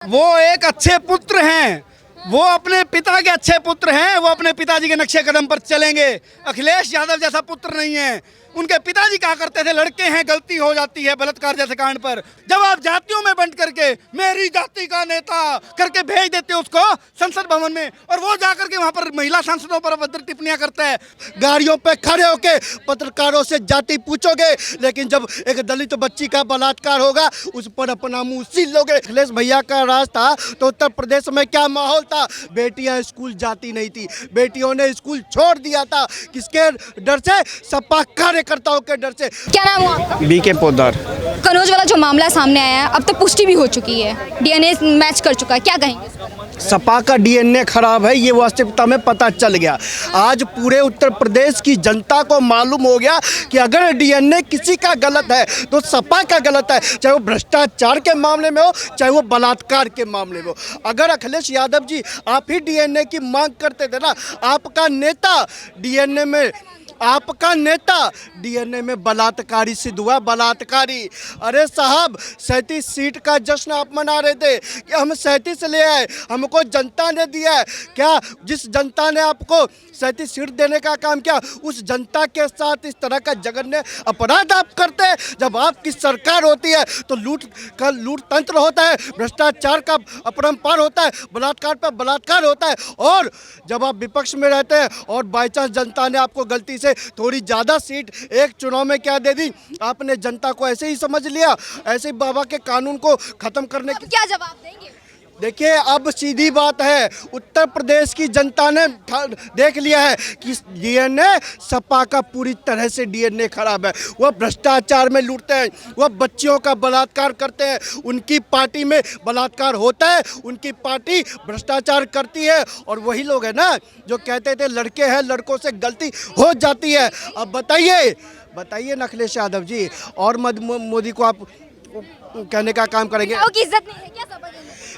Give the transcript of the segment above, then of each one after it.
वो एक अच्छे पुत्र हैं, वो अपने पिता के अच्छे पुत्र हैं, वो अपने पिताजी के नक्शे कदम पर चलेंगे। अखिलेश यादव जैसा पुत्र नहीं है। उनके पिताजी कहा करते थे लड़के हैं गलती हो जाती है बलात्कार जैसे कांड पर। जब आप जातियों में बंट करके मेरी जाति का नेता करके भेज देते हो उसको संसद भवन में, और वो जाकर के वहां पर महिला सांसदों पर अभद्र टिप्पणियां करता है। गाड़ियों पे खड़े होके पत्रकारों से जाति पूछोगे, लेकिन जब एक दलित बच्ची का बलात्कार होगा उस पर अपना मुंह सील लोगे। अखिलेश भैया का राज था तो उत्तर प्रदेश में क्या माहौल था? बेटियां स्कूल जाती नहीं थी, बेटियों ने स्कूल छोड़ दिया था। किसके डर से? सपा कार्यकर्ताओं के डर से। क्या नाम हुआ आपका? बीके पोद्दार। कनौज वाला जो मामला सामने आया है अब तो पुष्टि भी हो चुकी है, डीएनए मैच कर चुका है, क्या कहेंगे? सपा का डीएनए खराब है, ये वास्तविकता में पता चल गया। आज पूरे उत्तर प्रदेश की जनता को मालूम हो गया कि अगर डीएनए किसी का गलत है तो सपा का गलत है, चाहे वो भ्रष्टाचार के मामले में हो चाहे वो बलात्कार के मामले में हो। अगर अखिलेश यादव जी आप ही डीएनए की मांग करते थे ना, आपका नेता डीएनए में बलात्कारी सिद्ध हुआ, बलात्कारी। अरे साहब 37 सीट का जश्न आप मना रहे थे कि हम 37 ले आए, हमको जनता ने दिया है। क्या जिस जनता ने आपको 37 सीट देने का काम किया, उस जनता के साथ इस तरह का जघन्य अपराध आप करते हैं? जब आपकी सरकार होती है तो लूट तंत्र होता है, भ्रष्टाचार का अपरंपार होता है, बलात्कार पर बलात्कार होता है। और जब आप विपक्ष में रहते हैं और बाई चांस जनता ने आपको गलती से थोड़ी ज़्यादा सीट एक चुनाव में क्या दे दी, आपने जनता को ऐसे ही समझ लिया, ऐसे ही बाबा के कानून को खत्म करने की। क्या जवाब देंगे? देखिए अब सीधी बात है, उत्तर प्रदेश की जनता ने देख लिया है कि डीएनए सपा का पूरी तरह से डीएनए खराब है। वह भ्रष्टाचार में लूटते हैं, वह बच्चियों का बलात्कार करते हैं, उनकी पार्टी में बलात्कार होता है, उनकी पार्टी भ्रष्टाचार करती है। और वही लोग हैं ना जो कहते थे लड़के हैं लड़कों से गलती हो जाती है। अब बताइए न अखिलेश यादव जी, और मोदी को आप कहने का काम करेंगे? की इज्जत नहीं है क्या समझ?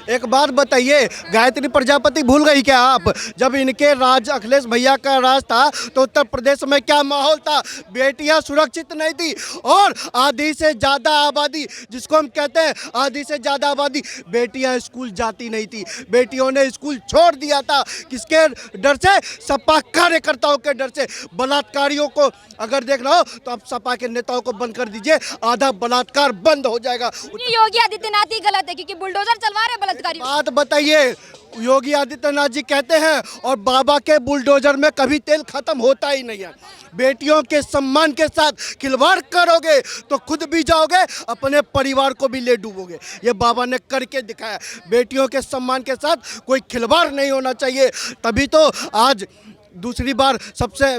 एक बात बताइए, गायत्री प्रजापति भूल गई क्या आप? जब इनके राज अखिलेश भैया का राज था तो उत्तर प्रदेश में क्या माहौल था? बेटियां सुरक्षित नहीं थी, और आधी से ज़्यादा आबादी, जिसको हम कहते हैं आधी से ज़्यादा आबादी, बेटियां स्कूल जाती नहीं थी, बेटियों ने स्कूल छोड़ दिया था। किसके डर से? सपा कार्यकर्ताओं के डर से। बलात्कारियों को अगर देखना हो तो आप सपा के नेताओं को बंद कर दीजिए, आधा बलात्कार बंद हो जाएगा। योगी आदित्यनाथ ही गलत है क्योंकि बुलडोजर चलवा रहे बलात्कारी। बात बताइए, योगी आदित्यनाथ जी कहते हैं और बाबा के बुलडोजर में कभी तेल खत्म होता ही नहीं है। बेटियों के सम्मान के साथ खिलवाड़ करोगे तो खुद भी जाओगे, अपने परिवार को भी ले डूबोगे। ये बाबा ने करके दिखाया। बेटियों के सम्मान के साथ कोई खिलवाड़ नहीं होना चाहिए। तभी तो आज दूसरी बार सबसे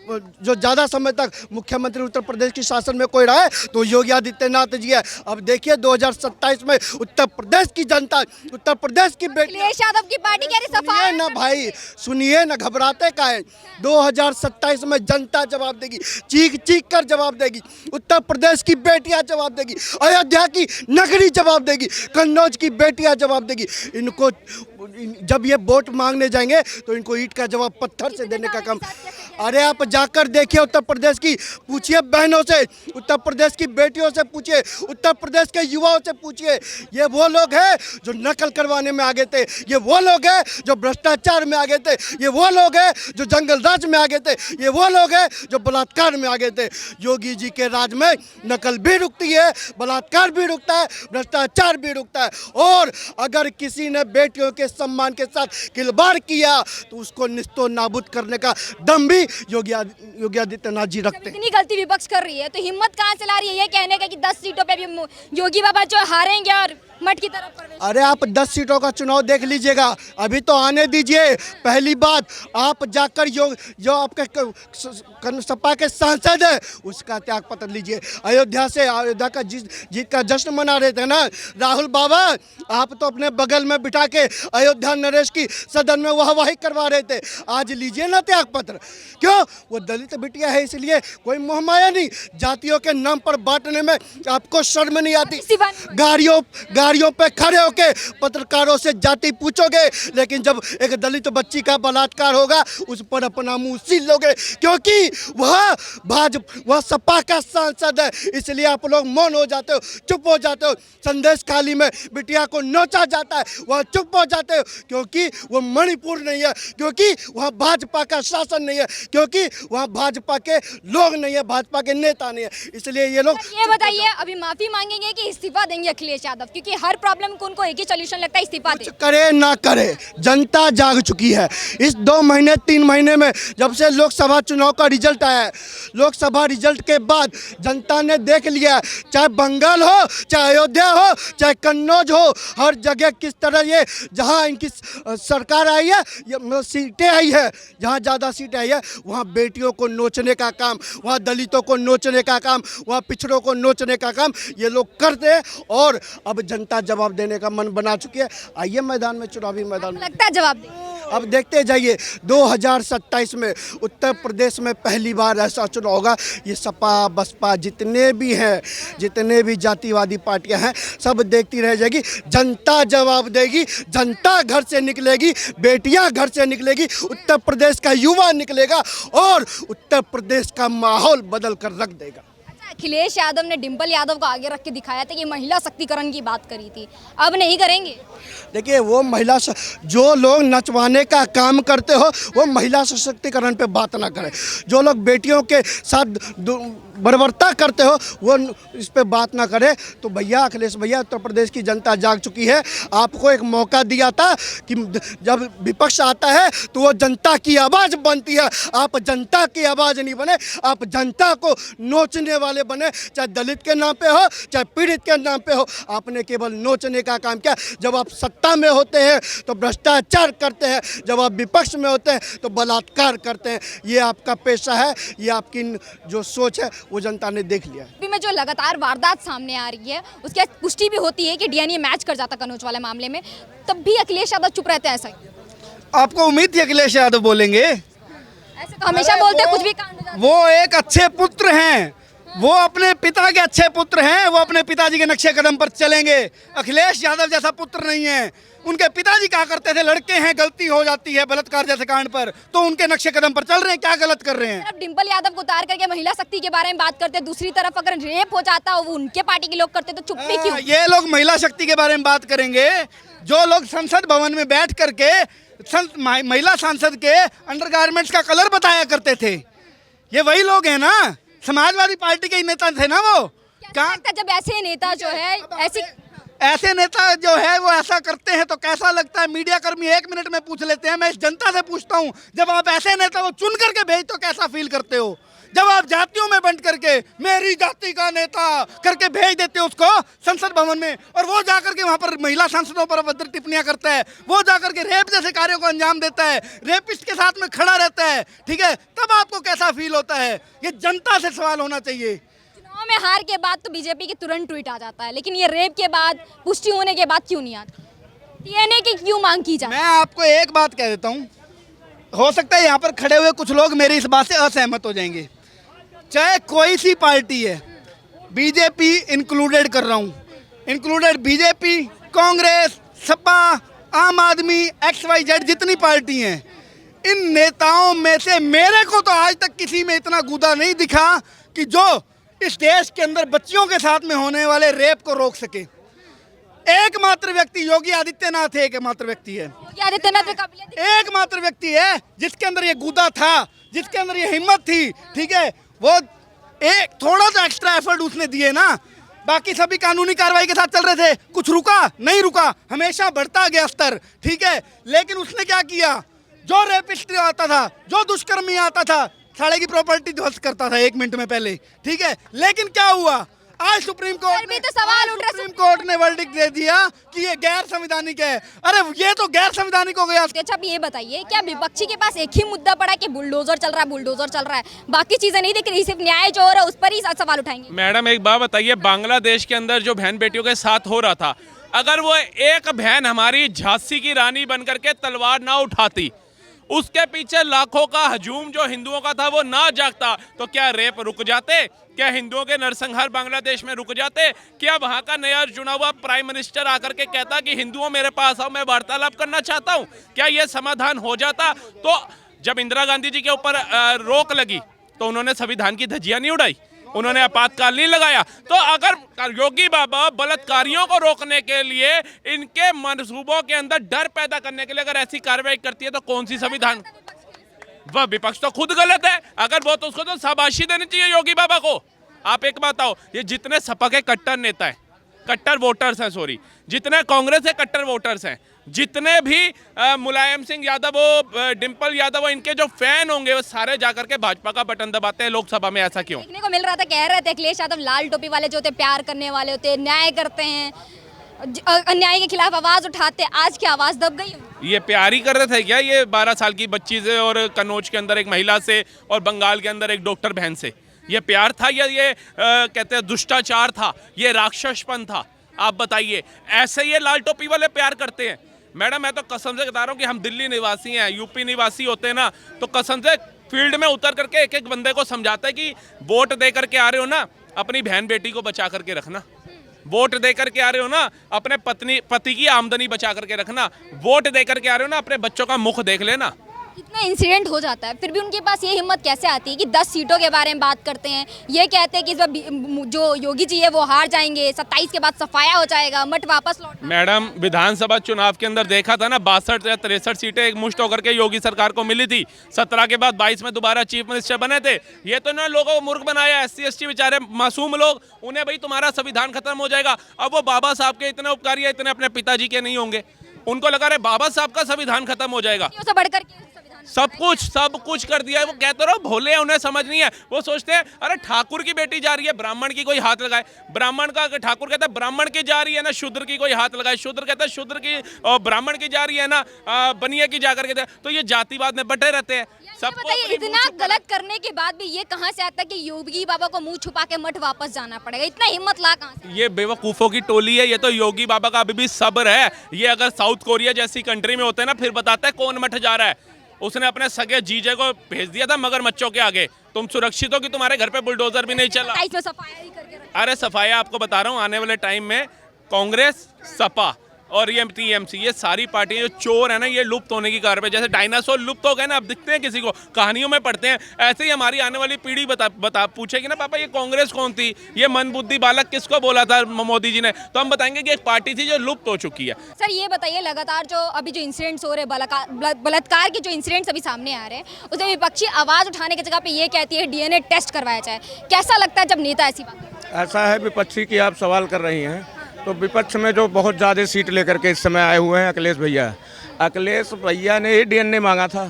जो ज़्यादा समय तक मुख्यमंत्री उत्तर प्रदेश की शासन में कोई रहा है तो योगी आदित्यनाथ जी है। अब देखिए 2027 में उत्तर प्रदेश की जनता, उत्तर प्रदेश की बेटी, अखिलेश यादव की पार्टी कह रही सफाई। सुनिए ना भाई, सुनिए ना, घबराते का है। 2027 में जनता जवाब देगी, चीख चीख कर जवाब देगी। उत्तर प्रदेश की बेटियां जवाब देगी, अयोध्या की नगरी जवाब देगी, कन्नौज की बेटियां जवाब देगी। इनको जब ये वोट मांगने जाएंगे तो इनको ईंट का जवाब पत्थर से देने का काम। अरे आप जाकर देखिए उत्तर प्रदेश की, पूछिए बहनों से, उत्तर प्रदेश की बेटियों से पूछिए, उत्तर प्रदेश के युवाओं से पूछिए। ये वो लोग हैं जो नकल करवाने में आगे थे, ये वो लोग हैं जो भ्रष्टाचार में आगे थे, ये वो लोग हैं जो जंगल राज में आगे थे, ये वो लोग हैं जो बलात्कार में आगे थे। योगी जी के राज में नकल भी रुकती है, बलात्कार भी रुकता है, भ्रष्टाचार भी रुकता है। और अगर किसी ने बेटियों के सम्मान के साथ खिलवाड़ किया तो उसको निस्तो नाबूद करने का दम भी योगी आदित्यनाथ जी रखते हैं। इतनी गलती विपक्ष कर रही है तो हिम्मत कहाँ से ला रही है ये कहने का कि 10 सीटों पे भी योगी बाबा जो हारेंगे और मठ की तरफ प्रवेश? अरे आप 10 सीटों का चुनाव देख लीजिएगा, अभी तो आने दीजिए। पहली बात, आप जाकर जो आपके सपा के सांसद है उसका त्याग पत्र लीजिए। अयोध्या का जीत का जश्न मना रहे थे ना राहुल बाबा, आप तो अपने बगल में बिठा के अयोध्या नरेश की सदन में वाहवाही करवा रहे थे। आज लीजिए ना त्याग पत्र। क्यों? वो दलित बिटिया है, इसलिए कोई मोहमाया नहीं। जातियों के नाम पर बांटने में आपको शर्म नहीं आती? गाड़ियों पे खड़े होके पत्रकारों से जाति पूछोगे, लेकिन जब एक दलित बच्ची का बलात्कार होगा उस पर अपना मुंह सील लोगे, क्योंकि वह सपा का सांसद है, इसलिए आप लोग मौन हो जाते हो, चुप हो जाते हो। संदेश खाली में बिटिया को नोचा जाता है, वह चुप हो जाते हो, क्योंकि वह मणिपुर नहीं है, क्योंकि वह भाजपा का शासन नहीं है, क्योंकि वह भाजपा के लोग नहीं है, भाजपा के नेता नहीं है, इसलिए ये लोग। ये बताइए, अभी माफी मांगेंगे कि इस्तीफा देंगे अखिलेश यादव? क्योंकि हर प्रॉब्लम को उनको एक ही सोल्यूशन लगता है, इस्तीफा दे। करे ना करे, जनता जाग चुकी है। इस 2 महीने 3 महीने में जब से लोकसभा चुनाव का रिजल्ट आया है, लोकसभा रिजल्ट के बाद जनता ने देख लिया है, चाहे बंगाल हो, चाहे अयोध्या हो, चाहे कन्नौज हो, हर जगह किस तरह ये जहां इनकी सरकार आई है, मतलब सीटें आई है, जहां ज़्यादा सीटें आई है वहां बेटियों को नोचने का काम, वहां दलितों को नोचने का काम, वहां पिछड़ों को नोचने का काम ये लोग करते हैं। और अब जनता जवाब देने का मन बना चुकी है। आइए मैदान में, चुनावी मैदान में, लगता है जवाब देंगे। अब देखते जाइए 2027 में उत्तर प्रदेश में पहली बार ऐसा चुनाव होगा। ये सपा बसपा जितने भी हैं, जितने भी जातिवादी पार्टियां हैं, सब देखती रह जाएगी। जनता जवाब देगी, जनता घर से निकलेगी, बेटियां घर से निकलेगी, उत्तर प्रदेश का युवा निकलेगा और उत्तर प्रदेश का माहौल बदल कर रख देगा। अखिलेश यादव ने डिंपल यादव को आगे रख के दिखाया था कि महिला शक्तिकरण की बात करी थी, अब नहीं करेंगे? देखिए, वो जो लोग नचवाने का काम करते हो वो महिला सशक्तिकरण पे बात ना करें। जो लोग बेटियों के साथ बर्बरता करते हो वो इस पे बात ना करें। तो भैया, अखिलेश भैया, उत्तर प्रदेश की जनता जाग चुकी है। आपको एक मौका दिया था कि जब विपक्ष आता है तो वो जनता की आवाज़ बनती है। आप जनता की आवाज़ नहीं बने, आप जनता को नोचने वाले बने, चाहे दलित के नाम पे हो, चाहे पीड़ित के नाम पे हो। आपने केवल नोचने का काम किया। जब आप सत्ता में होते हैं तो भ्रष्टाचार करते हैं, जब आप विपक्ष में होते हैं तो बलात्कार करते हैं। ये आपका पेशा है, ये आपकी जो सोच है वो जनता ने देख लिया है। अभी में जो लगातार वारदात सामने आ रही है उसकी पुष्टि भी होती है कि डीएनए मैच कर जाता कन्नौज वाले मामले में, तब भी अखिलेश यादव चुप रहते हैं। ऐसा ही आपको उम्मीद थी अखिलेश यादव बोलेंगे? ऐसे तो हमेशा बोलते हैं, कुछ भी कांड हो जाता है। वो एक अच्छे पुत्र हैं, वो अपने पिता के अच्छे पुत्र हैं, वो अपने पिताजी के नक्शे कदम पर चलेंगे। अखिलेश यादव जैसा पुत्र नहीं है। उनके पिताजी कहा करते थे, लड़के हैं, गलती हो जाती है बलात्कार जैसे कांड पर, तो उनके नक्शे कदम पर चल रहे हैं। क्या गलत कर रहे हैं? अब डिंपल यादव को उतार करके महिला शक्ति के बारे में बात करते हैं, दूसरी तरफ अगर रेप हो जाता वो उनके पार्टी के लोग करते तो चुप भी क्यों? ये लोग महिला शक्ति के बारे में बात करेंगे। जो लोग संसद भवन में बैठ करके महिला सांसद के अंडरगारमेंट्स का कलर बताया करते थे, ये वही लोग हैं ना? समाजवादी पार्टी के नेता थे ना वो। क्या लगता है जब ऐसे नेता जो है ऐसे नेता जो है वो ऐसा करते हैं तो कैसा लगता है? मीडिया कर्मी 1 मिनट में पूछ लेते हैं। मैं इस जनता से पूछता हूँ, जब आप ऐसे नेता को चुन करके भेज तो कैसा फील करते हो? जब आप जातियों में बंट करके मेरी जाति का नेता करके भेज देते हो उसको संसद भवन में, और वो जाकर के वहाँ पर महिला सांसदों पर अभद्र टिप्पणियां करता है, वो जाकर के रेप जैसे कार्यों को अंजाम देता है, रेपिस्ट के साथ में खड़ा रहता है, ठीक है, तब आपको कैसा फील होता है? ये जनता से सवाल होना चाहिए। चुनाव में हार के बाद तो बीजेपी की तुरंत ट्वीट आ जाता है, लेकिन ये रेप के बाद, पुष्टि होने के बाद क्यों नहीं आता? डीएनए की क्यों मांग की जाए? मैं आपको एक बात कह देता हूँ, हो सकता है यहाँ पर खड़े हुए कुछ लोग मेरी इस बात से असहमत हो जाएंगे। चाहे कोई सी पार्टी है, बीजेपी इंक्लूडेड कर रहा हूँ, इंक्लूडेड बीजेपी, कांग्रेस, सपा, आम आदमी, XYZ जितनी पार्टी हैं, इन नेताओं में से मेरे को तो आज तक किसी में इतना गूदा नहीं दिखा कि जो इस देश के अंदर बच्चियों के साथ में होने वाले रेप को रोक सके। एकमात्र व्यक्ति योगी आदित्यनाथ एकमात्र व्यक्ति है, योगी आदित्यनाथ एकमात्र व्यक्ति है जिसके अंदर ये गूदा था, जिसके अंदर ये हिम्मत थी, ठीक है। वो एक थोड़ा सा एक्स्ट्रा एफर्ट उसने दिए ना, बाकी सभी कानूनी कार्रवाई के साथ चल रहे थे, कुछ रुका नहीं, रुका, हमेशा बढ़ता गया स्तर, ठीक है। लेकिन उसने क्या किया? जो रेपिस्ट आता था, जो दुष्कर्मी आता था, साले की प्रॉपर्टी ध्वस्त करता था 1 मिनट में पहले, ठीक है। लेकिन क्या हुआ? आज सुप्रीम कोर्ट ने वर्डिक्ट दे दिया कि ये गैर संवैधानिक है। अरे ये तो गैर संवैधानिक हो गया। अच्छा, अब ये बताइए, क्या विपक्षी के पास एक ही मुद्दा पड़ा है कि बुलडोजर चल रहा है, बुलडोजर चल रहा है, बाकी चीजें नहीं दिख रही, सिर्फ न्याय जो हो रहा है उस पर ही सवाल उठाएंगे? मैडम एक बात बताइए, बांग्लादेश के अंदर जो बहन बेटियों के साथ हो रहा था, अगर वो एक बहन हमारी झांसी की रानी बनकर के तलवार ना उठाती उसके पीछे लाखों का हजूम जो हिंदुओं का था वो ना जागता तो क्या रेप रुक जाते? क्या हिंदुओं के नरसंहार बांग्लादेश में रुक जाते? क्या वहां का नया चुना हुआ प्राइम मिनिस्टर आकर के कहता कि हिंदुओं मेरे पास आओ, मैं वार्तालाप करना चाहता हूं, क्या यह समाधान हो जाता? तो जब इंदिरा गांधी जी के ऊपर रोक लगी तो उन्होंने संविधान की धज्जियां नहीं उड़ाई, उन्होंने आपातकाल नहीं लगाया। तो अगर योगी बाबा बलात्कारियों को रोकने के लिए, इनके मंसूबों के अंदर डर पैदा करने के लिए अगर ऐसी कार्रवाई करती है तो कौन सी संविधान? वह विपक्ष तो खुद गलत है। अगर वो तो उसको तो शाबाशी देनी चाहिए योगी बाबा को। आप एक बात आओ, ये जितने सपा के कट्टर नेता है, कट्टर वोटर्स हैं, सॉरी, जितने कांग्रेस के कट्टर वोटर्स हैं, जितने भी मुलायम सिंह यादव हो, डिंपल यादव हो, इनके जो फैन होंगे वो सारे जाकर के भाजपा का बटन दबाते हैं लोकसभा में। ऐसा क्यों? देखने को मिल रहा था, कह रहे थे अखिलेश यादव लाल टोपी वाले जो होते प्यार करने वाले होते, न्याय करते हैं, अन्याय के खिलाफ आवाज उठाते, आज की आवाज दब गई। ये प्यार ही कर रहे थे क्या ये 12 साल की बच्ची से, और कन्नौज के अंदर एक महिला से, और बंगाल के अंदर एक डॉक्टर बहन से? ये प्यार था या ये कहते हैं दुष्टाचार था, ये राक्षसपन था? आप बताइए। ऐसे ये लाल टोपी वाले प्यार करते हैं। मैडम मैं तो कसम से बता रहा हूँ कि हम दिल्ली निवासी हैं, यूपी निवासी होते हैं ना, तो कसम से फील्ड में उतर करके एक एक बंदे को समझाता है कि वोट दे करके आ रहे हो ना, अपनी बहन बेटी को बचा करके रखना। वोट दे करके आ रहे हो ना, अपने पति की आमदनी बचा करके रखना। वोट दे करके आ रहे हो ना, अपने बच्चों का मुख देख लेना। इतना इंसिडेंट हो जाता है, फिर भी उनके पास ये हिम्मत कैसे आती है कि 10 सीटों के बारे में बात करते हैं? ये कहते हैं कि इस बार जो योगी जी है वो हार जाएंगे, 27 के बाद सफाया हो जाएगा, मठ वापस लौट। मैडम विधानसभा चुनाव के अंदर देखा था ना, 62 या 63 सीटें एक मुश्त होकर के योगी सरकार को मिली थी। 17 के बाद 22 में दोबारा चीफ मिनिस्टर बने थे। ये तो इन्होंने लोगों को मूर्ख बनाया। SC ST बेचारे मासूम लोग, उन्हें भाई तुम्हारा संविधान खत्म हो जाएगा। अब वो बाबा साहब के इतने उपकारी है, इतने अपने पिताजी के नहीं होंगे, उनको लगा रहे बाबा साहब का संविधान खत्म हो जाएगा। बढ़कर सब कुछ कर दिया है। वो कहते रहो भोले हैं, उन्हें समझ नहीं है। वो सोचते हैं अरे ठाकुर की बेटी जा रही है, ब्राह्मण की कोई हाथ लगाए। ब्राह्मण का ठाकुर कहता है ब्राह्मण की जा रही है ना, शूद्र की कोई हाथ लगाए। शूद्र कहता है शूद्र की, और ब्राह्मण की जा रही है ना, बनिया की जाकर के। तो ये जातिवाद में बटे रहते हैं। सबको इतना गलत करने के बाद भी ये कहां से आता है कि योगी बाबा को मुंह छुपा के मठ वापस जाना पड़ेगा? इतना हिम्मत ला कहां से? ये बेवकूफों की टोली है। ये तो योगी बाबा का अभी भी सब्र है। ये अगर साउथ कोरिया जैसी कंट्री में होते हैं ना, फिर बताता है कौन मठ जा रहा है। उसने अपने सगे जीजे को भेज दिया था मगरमच्छों के आगे, तुम सुरक्षित हो कि तुम्हारे घर पे बुलडोजर भी नहीं चला। अरे सफाया आपको बता रहा हूँ, आने वाले टाइम में कांग्रेस, सपा और ये TMC, ये सारी पार्टियां जो चोर है ना, ये लुप्त होने की कार पे। जैसे डायनासोर लुप्त हो गए ना, अब दिखते हैं किसी को, कहानियों में पढ़ते हैं, ऐसे ही हमारी आने वाली पीढ़ी बता पूछेगी ना, पापा ये कांग्रेस कौन थी, ये मनबुद्धि बालक किसको बोला था मोदी जी ने, तो हम बताएंगे कि एक पार्टी थी जो लुप्त हो चुकी है। सर ये बताइए, लगातार जो अभी जो इंसिडेंट्स हो रहे हैं, बलात्कार के जो इंसिडेंट्स अभी सामने आ रहे हैं, उसमें विपक्षी आवाज उठाने की जगह पे ये कहती है DNA टेस्ट करवाया जाए। कैसा लगता है जब नेता ऐसी बात? ऐसा है, विपक्षी की आप सवाल कर रही हैं, तो विपक्ष में जो बहुत ज़्यादा सीट लेकर के इस समय आए हुए हैं अखिलेश भैया ने ही DNA मांगा था।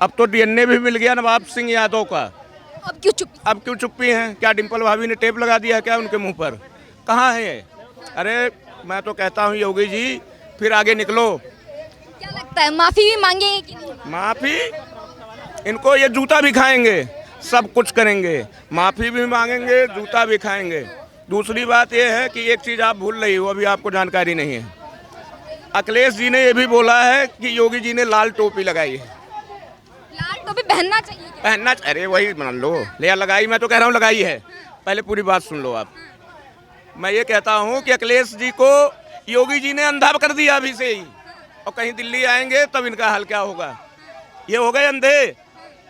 अब तो DNA भी मिल गया नवाब सिंह यादव का। अब क्यों चुप्पी हैं? क्या डिंपल भाभी ने टेप लगा दिया क्या उनके मुंह पर? कहाँ है ये? अरे मैं तो कहता हूँ योगी जी फिर आगे निकलो। क्या लगता है माफी भी मांगेंगे कि नहीं? माफी, इनको ये जूता भी खाएंगे, सब कुछ करेंगे, माफी भी मांगेंगे, जूता भी खाएंगे। दूसरी बात यह है कि एक चीज़ आप भूल रही हो, अभी आपको जानकारी नहीं है। अखिलेश जी ने यह भी बोला है कि योगी जी ने लाल टोपी लगाई है। लाल टोपी पहनना चाहिए? पहनना, अरे वही मान लो, ले लगाई, मैं तो कह रहा हूँ लगाई है। पहले पूरी बात सुन लो आप। मैं ये कहता हूँ कि अखिलेश जी को योगी जी ने अंधा कर दिया अभी से ही, और कहीं दिल्ली आएंगे तब इनका हाल क्या होगा। ये हो गए अंधे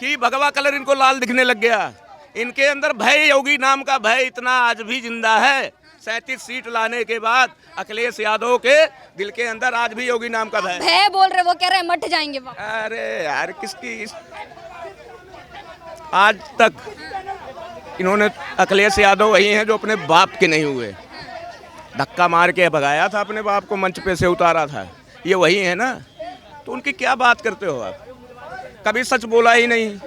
कि भगवा कलर इनको लाल दिखने लग गया। इनके अंदर भय, योगी नाम का भय इतना आज भी जिंदा है। 37 सीट लाने के बाद अखिलेश यादव के दिल के अंदर आज भी योगी नाम का भय बोल रहे, वो कह रहे हैं मठ जाएंगे वापस। अरे यार किसकी आज तक इन्होंने, अखिलेश यादव वही हैं जो अपने बाप के नहीं हुए, धक्का मार के भगाया था अपने बाप को, मंच पे से उतारा था, ये वही है ना। तो उनकी क्या बात करते हो आप? कभी सच बोला ही नहीं।